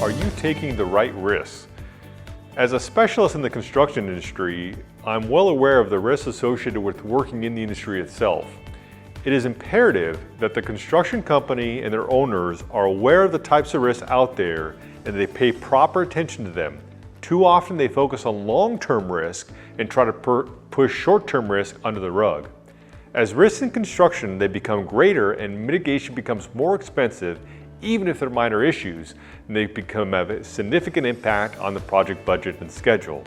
Are you taking the right risks? As a specialist in the construction industry, I'm well aware of the risks associated with working in the industry itself. It is imperative that the construction company and their owners are aware of the types of risks out there and they pay proper attention to them. Too often they focus on long-term risk and try to push short-term risk under the rug. As risks in construction, they become greater and mitigation becomes more expensive, even if they're minor issues, and they become have a significant impact on the project budget and schedule.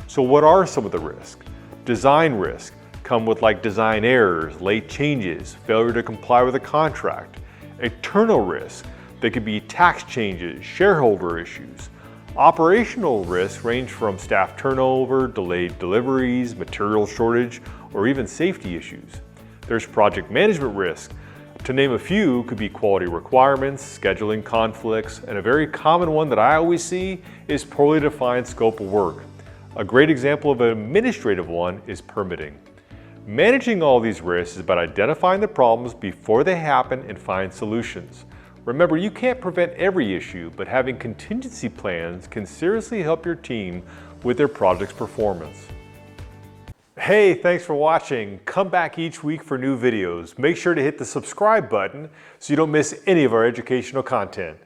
So what are some of the risks? Design risks come with like design errors, late changes, failure to comply with a contract. Internal risks, they could be tax changes, shareholder issues. Operational risks range from staff turnover, delayed deliveries, material shortage, or even safety issues. There's project management risk. To name a few could be quality requirements, scheduling conflicts, and a very common one that I always see is poorly defined scope of work. A great example of an administrative one is permitting. Managing all these risks is about identifying the problems before they happen and find solutions. Remember, you can't prevent every issue, but having contingency plans can seriously help your team with their project's performance. Hey, thanks for watching. Come back each week for new videos. Make sure to hit the subscribe button so you don't miss any of our educational content.